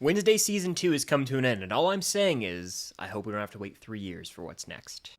Wednesday Season 2 has come to an end, and all I'm saying is, I hope we don't have to wait 3 years for what's next.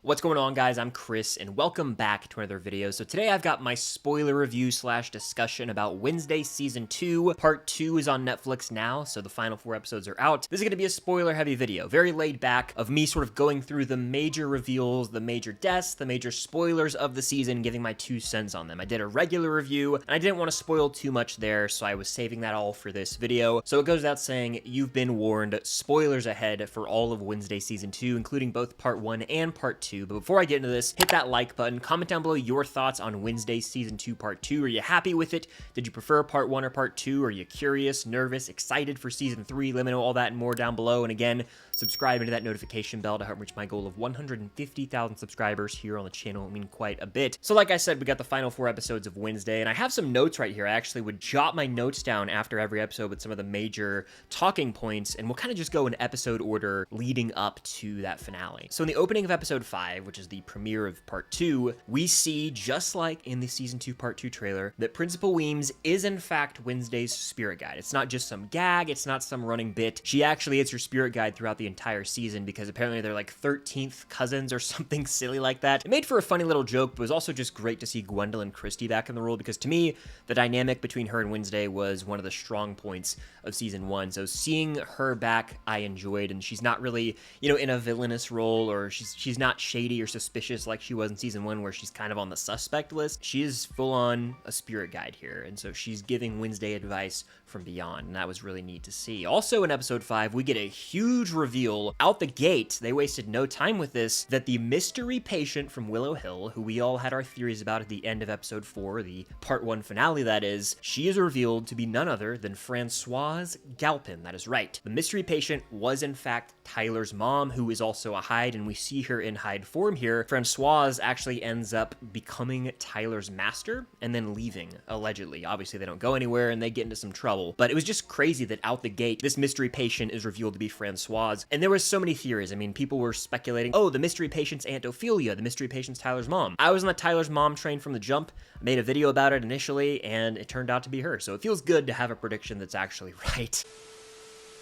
What's going on, guys? I'm Chris, and welcome back to another video. So today I've got my spoiler review / discussion about Wednesday Season 2. Part 2 is on Netflix now, so the final 4 episodes are out. This is going to be a spoiler-heavy video, very laid back, of me sort of going through the major reveals, the major deaths, the major spoilers of the season, giving my 2 cents on them. I did a regular review, and I didn't want to spoil too much there, so I was saving that all for this video. So it goes without saying, you've been warned, spoilers ahead for all of Wednesday Season 2, including both Part 1 and Part 2. But before I get into this, hit that like button, comment down below your thoughts on Wednesday Season 2 Part 2. Are you happy with it? Did you prefer Part 1 or Part 2? Are you curious, nervous, excited for Season 3? Let me know all that and more down below. And again, subscribe into that notification bell to help reach my goal of 150,000 subscribers here on the channel. I mean, quite a bit. So like I said, we got the final 4 episodes of Wednesday, and I have some notes right here. I actually would jot my notes down after every episode with some of the major talking points, and we'll kind of just go in episode order leading up to that finale. So in the opening of episode 5, which is the premiere of Part 2, we see, just like in the Season 2 Part 2 trailer, that Principal Weems is in fact Wednesday's spirit guide. It's not just some gag, it's not some running bit. She actually is her spirit guide throughout the entire season, because apparently they're like 13th cousins or something silly like that. It made for a funny little joke, but it was also just great to see Gwendolyn Christie back in the role, because to me, the dynamic between her and Wednesday was one of the strong points of Season 1. So seeing her back, I enjoyed, and she's not really, you know, in a villainous role, or she's not shady or suspicious like she was in Season 1, where she's kind of on the suspect list. She is full on a spirit guide here, and so she's giving Wednesday advice from beyond, and that was really neat to see. Also in episode 5, we get a huge reveal out the gate. They wasted no time with this, that the mystery patient from Willow Hill, who we all had our theories about at the end of episode 4, the Part 1 finale that is, she is revealed to be none other than Francoise Galpin. That is right. The mystery patient was in fact Tyler's mom, who is also a Hyde, and we see her in Hyde form here. Francoise actually ends up becoming Tyler's master and then leaving, allegedly. Obviously, they don't go anywhere and they get into some trouble. But it was just crazy that out the gate, this mystery patient is revealed to be Francoise. And there was so many theories. I mean, people were speculating, oh, the mystery patient's Aunt Ophelia, the mystery patient's Tyler's mom. I was on the Tyler's mom train from the jump. I made a video about it initially, and it turned out to be her. So it feels good to have a prediction that's actually right.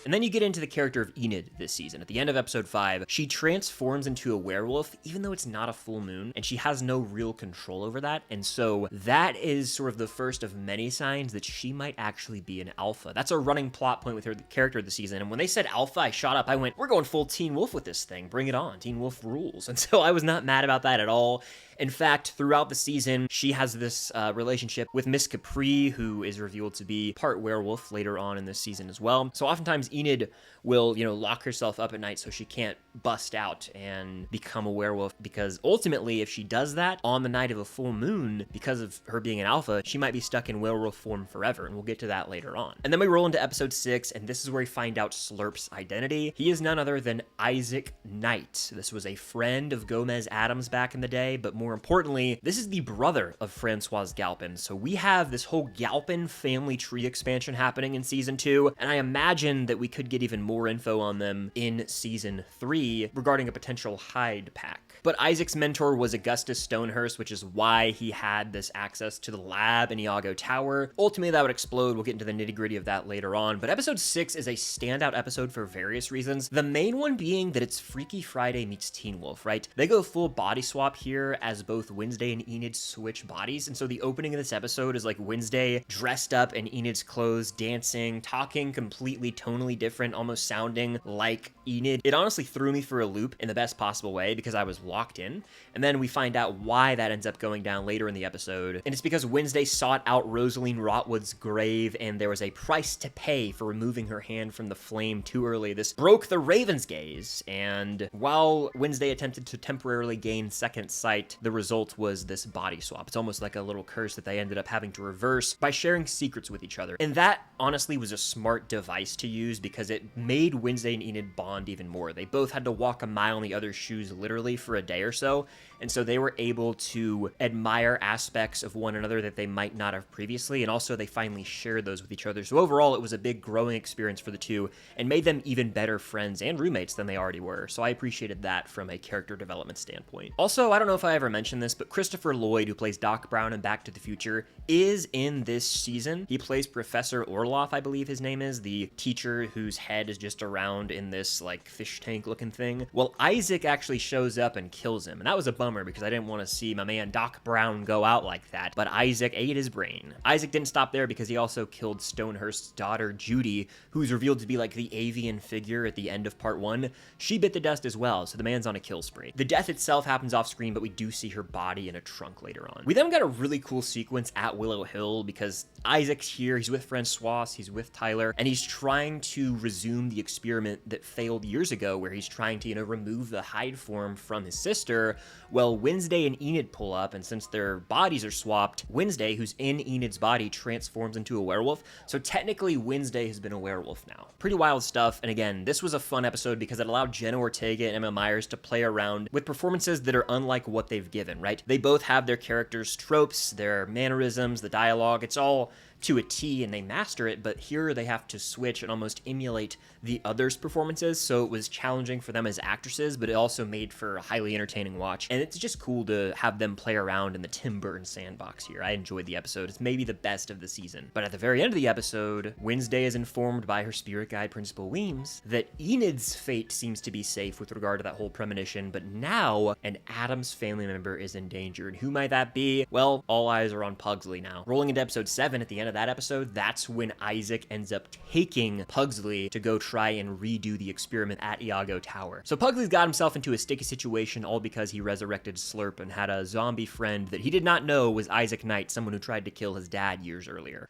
And then you get into the character of Enid this season. At the end of episode 5, she transforms into a werewolf, even though it's not a full moon, and she has no real control over that. And so that is sort of the first of many signs that she might actually be an alpha. That's a running plot point with her character this season. And when they said alpha, I shot up. I went, we're going full Teen Wolf with this thing. Bring it on. Teen Wolf rules. And so I was not mad about that at all. In fact, throughout the season, she has this relationship with Miss Capri, who is revealed to be part werewolf later on in this season as well. So oftentimes Enid will, you know, lock herself up at night so she can't bust out and become a werewolf, because ultimately, if she does that on the night of a full moon, because of her being an alpha, she might be stuck in werewolf form forever, and we'll get to that later on. And then we roll into episode 6, and this is where we find out Slurp's identity. He is none other than Isaac Knight. This was a friend of Gomez Addams back in the day, but more importantly, this is the brother of Francoise Galpin. So we have this whole Galpin family tree expansion happening in Season 2, and I imagine that we could get even more info on them in Season 3 regarding a potential Hyde pack. But Isaac's mentor was Augustus Stonehurst, which is why he had this access to the lab in Iago Tower. Ultimately, that would explode. We'll get into the nitty-gritty of that later on. But episode 6 is a standout episode for various reasons. The main one being that it's Freaky Friday meets Teen Wolf, right? They go full body swap here as both Wednesday and Enid switch bodies. And so the opening of this episode is like Wednesday dressed up in Enid's clothes, dancing, talking completely tonally different, almost sounding like Enid. It honestly threw me for a loop in the best possible way, because I was locked in. And then we find out why that ends up going down later in the episode. And it's because Wednesday sought out Rosaline Rotwood's grave, and there was a price to pay for removing her hand from the flame too early. This broke the Raven's gaze, and while Wednesday attempted to temporarily gain second sight, the result was this body swap. It's almost like a little curse that they ended up having to reverse by sharing secrets with each other. And that honestly was a smart device to use, because it made Wednesday and Enid bond even more. They both had to walk a mile in the other's shoes literally for a day or so. And so they were able to admire aspects of one another that they might not have previously, and also they finally shared those with each other. So overall, it was a big growing experience for the two and made them even better friends and roommates than they already were. So I appreciated that from a character development standpoint. Also, I don't know if I ever mentioned this, but Christopher Lloyd, who plays Doc Brown in Back to the Future, is in this season. He plays Professor Orloff, I believe his name is, the teacher whose head is just around in this like fish tank looking thing. Well, Isaac actually shows up and kills him, and that was a bummer because I didn't want to see my man Doc Brown go out like that, but Isaac ate his brain. Isaac didn't stop there because he also killed Stonehurst's daughter, Judy, who's revealed to be like the avian figure at the end of part 1. She bit the dust as well, so the man's on a kill spree. The death itself happens off screen, but we do see her body in a trunk later on. We then got a really cool sequence at Willow Hill because Isaac's here, he's with Francois, he's with Tyler, and he's trying to resume the experiment that failed years ago where he's trying to, remove the hide form from his sister. Well, Wednesday and Enid pull up, and since their bodies are swapped, Wednesday, who's in Enid's body, transforms into a werewolf. So technically, Wednesday has been a werewolf now. Pretty wild stuff, and again, this was a fun episode because it allowed Jenna Ortega and Emma Myers to play around with performances that are unlike what they've given, right? They both have their characters' tropes, their mannerisms, the dialogue, it's all to a T and they master it, but here they have to switch and almost emulate the others' performances, so it was challenging for them as actresses, but it also made for a highly entertaining watch, and it's just cool to have them play around in the Tim Burton sandbox here. I enjoyed the episode. It's maybe the best of the season. But at the very end of the episode, Wednesday is informed by her spirit guide, Principal Weems, that Enid's fate seems to be safe with regard to that whole premonition, but now an Addams family member is in danger, and who might that be? Well, all eyes are on Pugsley now. Rolling into episode 7, at the end of that episode, that's when Isaac ends up taking Pugsley to go try and redo the experiment at Iago Tower. So Pugsley's got himself into a sticky situation all because he resurrected Slurp and had a zombie friend that he did not know was Isaac Knight, someone who tried to kill his dad years earlier.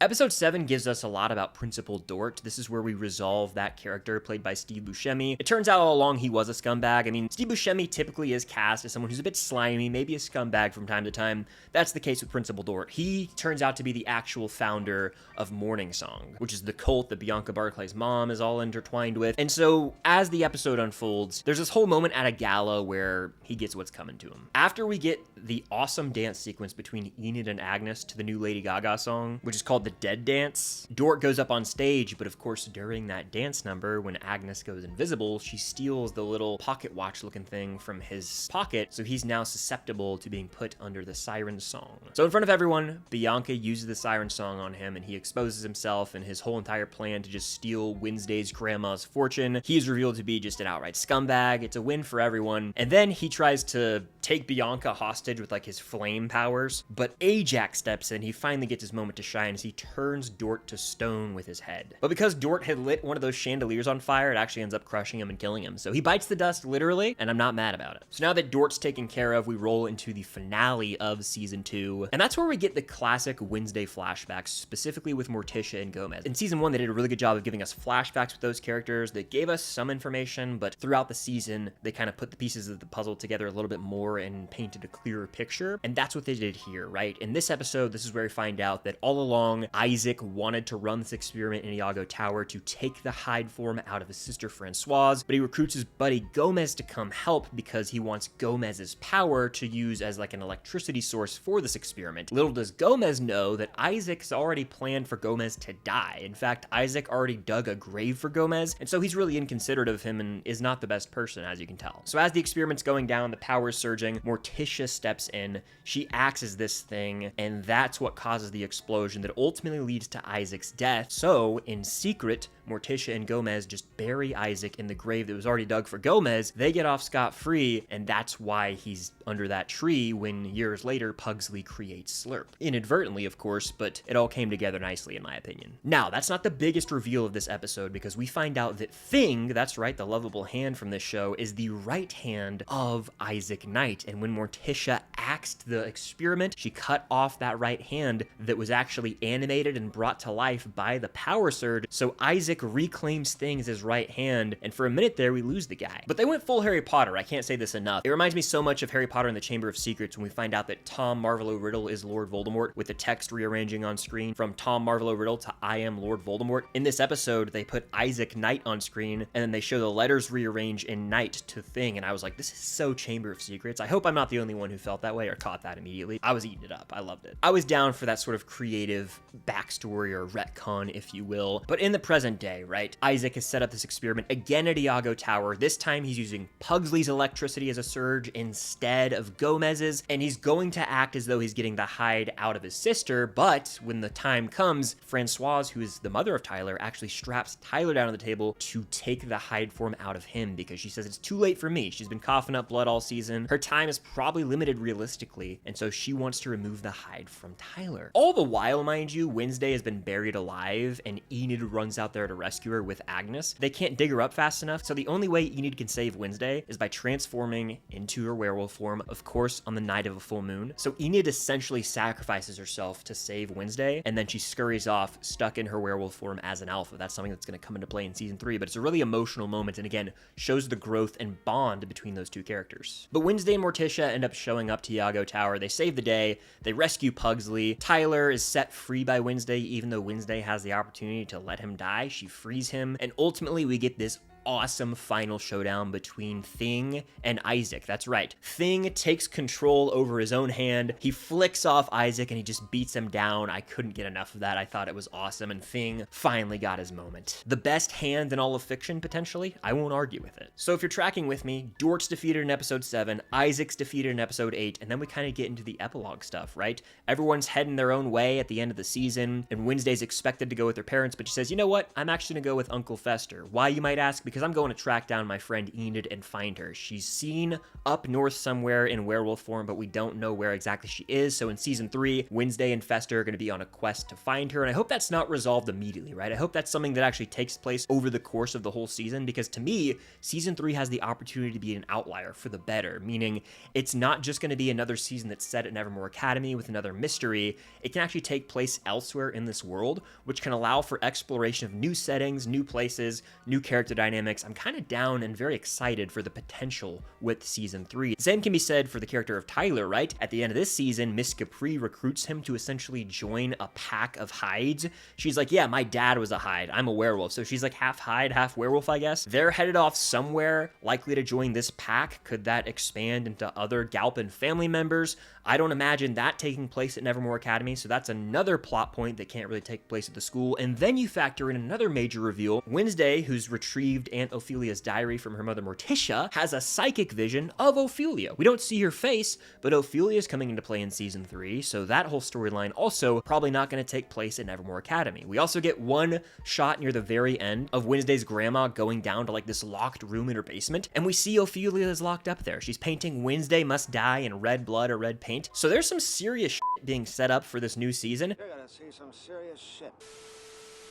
Episode 7 gives us a lot about Principal Dort. This is where we resolve that character played by Steve Buscemi. It turns out all along he was a scumbag. I mean, Steve Buscemi typically is cast as someone who's a bit slimy, maybe a scumbag from time to time. That's the case with Principal Dort. He turns out to be the actual founder of Morning Song, which is the cult that Bianca Barclay's mom is all intertwined with. And so as the episode unfolds, there's this whole moment at a gala where he gets what's coming to him. After we get the awesome dance sequence between Enid and Agnes to the new Lady Gaga song, which is called the Dead Dance, Dort goes up on stage, but of course during that dance number, when Agnes goes invisible, she steals the little pocket watch looking thing from his pocket, so he's now susceptible to being put under the siren song. So in front of everyone, Bianca uses the siren song on him, and he exposes himself and his whole entire plan to just steal Wednesday's grandma's fortune. He is revealed to be just an outright scumbag. It's a win for everyone. And then he tries to take Bianca hostage with like his flame powers, but Ajax steps in. He finally gets his moment to shine as he turns Dort to stone with his head. But because Dort had lit one of those chandeliers on fire, it actually ends up crushing him and killing him. So he bites the dust literally, and I'm not mad about it. So now that Dort's taken care of, we roll into the finale of season 2, and that's where we get the classic Wednesday flashbacks, specifically with Morticia and Gomez. In season 1, they did a really good job of giving us flashbacks with those characters that gave us some information, but throughout the season, they kind of put the pieces of the puzzle together a little bit more and painted a clearer picture, and that's what they did here, right? In this episode, this is where we find out that all along, Isaac wanted to run this experiment in Iago Tower to take the hide form out of his sister Francoise, but he recruits his buddy Gomez to come help because he wants Gomez's power to use as like an electricity source for this experiment. Little does Gomez know that Isaac's already planned for Gomez to die. In fact, Isaac already dug a grave for Gomez, and so he's really inconsiderate of him and is not the best person, as you can tell. So as the experiment's going down, the power's surging, Morticia steps in, she axes this thing, and that's what causes the explosion that ultimately leads to Isaac's death. So, in secret, Morticia and Gomez just bury Isaac in the grave that was already dug for Gomez. They get off scot-free, and that's why he's under that tree when years later Pugsley creates Slurp. Inadvertently, of course, but it all came together nicely in my opinion. Now, that's not the biggest reveal of this episode because we find out that Thing, that's right, the lovable hand from this show, is the right hand of Isaac Knight, and when Morticia axed the experiment. She cut off that right hand that was actually animated and brought to life by the power surge. So Isaac reclaims things as right hand, and for a minute there, we lose the guy. But they went full Harry Potter. I can't say this enough. It reminds me so much of Harry Potter and the Chamber of Secrets when we find out that Tom Marvolo Riddle is Lord Voldemort, with the text rearranging on screen from Tom Marvolo Riddle to I am Lord Voldemort. In this episode, they put Isaac Knight on screen, and then they show the letters rearrange in Knight to Thing, and I was like, this is so Chamber of Secrets. I hope I'm not the only one who felt that way or caught that immediately. I was eating it up. I loved it. I was down for that sort of creative backstory or retcon, if you will. But in the present day, right, Isaac has set up this experiment again at Iago Tower. This time he's using Pugsley's electricity as a surge instead of Gomez's, and he's going to act as though he's getting the hide out of his sister, but when the time comes, Francoise, who is the mother of Tyler, actually straps Tyler down on the table to take the hide form out of him because she says it's too late for me. She's been coughing up blood all season. Her time is probably limited realistically, and so she wants to remove the hide from Tyler. All the while, mind you, Wednesday has been buried alive, and Enid runs out there to rescue her with Agnes. They can't dig her up fast enough, so the only way Enid can save Wednesday is by transforming into her werewolf form, of course, on the night of a full moon. So Enid essentially sacrifices herself to save Wednesday, and then she scurries off, stuck in her werewolf form as an alpha. That's something that's going to come into play in season 3, but it's a really emotional moment, and again, shows the growth and bond between those two characters. But Wednesday and Morticia end up showing up to Iago Tower. They save the day. They rescue Pugsley. Tyler is set free by Wednesday, even though Wednesday has the opportunity to let him die. She frees him, and ultimately we get this awesome final showdown between Thing and Isaac. That's right. Thing takes control over his own hand. He flicks off Isaac and he just beats him down. I couldn't get enough of that. I thought it was awesome, and Thing finally got his moment. The best hand in all of fiction, potentially. I won't argue with it. So if you're tracking with me, Dort's defeated in episode 7, Isaac's defeated in episode 8, and then we kind of get into the epilogue stuff, right? Everyone's heading their own way at the end of the season, and Wednesday's expected to go with her parents, but she says, you know what? I'm actually gonna go with Uncle Fester. Why, you might ask? Because I'm going to track down my friend Enid and find her. She's seen up north somewhere in werewolf form, but we don't know where exactly she is. So in season 3, Wednesday and Fester are going to be on a quest to find her, and I hope that's not resolved immediately, right? I hope that's something that actually takes place over the course of the whole season, because to me, season 3 has the opportunity to be an outlier for the better, meaning it's not just going to be another season that's set at Nevermore Academy with another mystery. It can actually take place elsewhere in this world, which can allow for exploration of new settings, new places, new character dynamics. I'm kind of down and very excited for the potential with season 3. The same can be said for the character of Tyler, right? At the end of this season, Miss Capri recruits him to essentially join a pack of hides. She's like, yeah, my dad was a hide. I'm a werewolf. So she's like half hide, half werewolf, I guess. They're headed off somewhere, likely to join this pack. Could that expand into other Galpin family members? I don't imagine that taking place at Nevermore Academy, so that's another plot point that can't really take place at the school. And then you factor in another major reveal. Wednesday, who's retrieved Aunt Ophelia's diary from her mother Morticia, has a psychic vision of Ophelia. We don't see her face, but Ophelia's coming into play in season 3, so that whole storyline also probably not going to take place at Nevermore Academy. We also get one shot near the very end of Wednesday's grandma going down to like this locked room in her basement, and we see Ophelia is locked up there. She's painting Wednesday must die in red blood or red paint. So there's some serious shit being set up for this new season. You're gonna see some serious shit.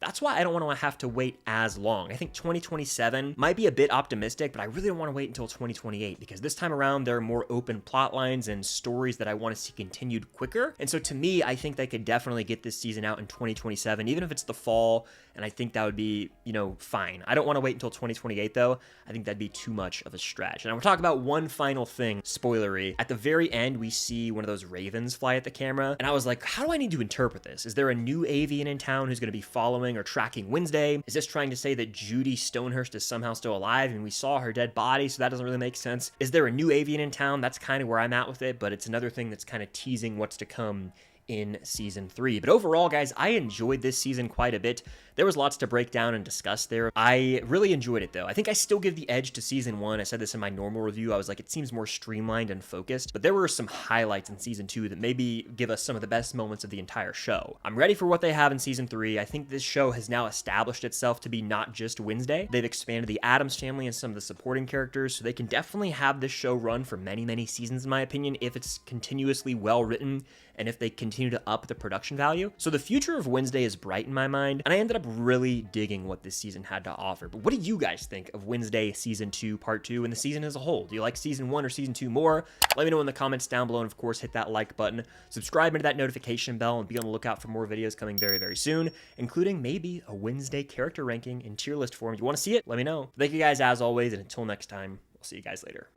That's why I don't want to have to wait as long. I think 2027 might be a bit optimistic, but I really don't want to wait until 2028 because this time around there are more open plot lines and stories that I want to see continued quicker. And so to me, I think they could definitely get this season out in 2027, even if it's the fall, and I think that would be, you know, fine. I don't want to wait until 2028 though. I think that'd be too much of a stretch. And I want to talk about one final thing, spoilery. At the very end, we see one of those ravens fly at the camera, and I was like, how do I need to interpret this? Is there a new avian in town who's going to be following or tracking Wednesday? Is this trying to say that Judy Stonehurst is somehow still alive and we saw her dead body, so that doesn't really make sense? Is there a new avian in town? That's kind of where I'm at with it, but it's another thing that's kind of teasing what's to come in season 3. But overall, guys, I enjoyed this season quite a bit. There was lots to break down and discuss there. I really enjoyed it though. I think I still give the edge to season 1. I said this in my normal review. I was like, it seems more streamlined and focused, but there were some highlights in season 2 that maybe give us some of the best moments of the entire show. I'm ready for what they have in season 3. I think this show has now established itself to be not just Wednesday. They've expanded the Addams family and some of the supporting characters, so they can definitely have this show run for many, many seasons, in my opinion, if it's continuously well written and if they continue to up the production value. So the future of Wednesday is bright in my mind, and I ended up really digging what this season had to offer. But what do you guys think of Wednesday Season 2, Part 2, and the season as a whole? Do you like Season 1 or Season 2 more? Let me know in the comments down below, and of course, hit that like button. Subscribe into that notification bell, and be on the lookout for more videos coming very, very soon, including maybe a Wednesday character ranking in tier list form. You want to see it? Let me know. Thank you guys as always, and until next time, I'll see you guys later.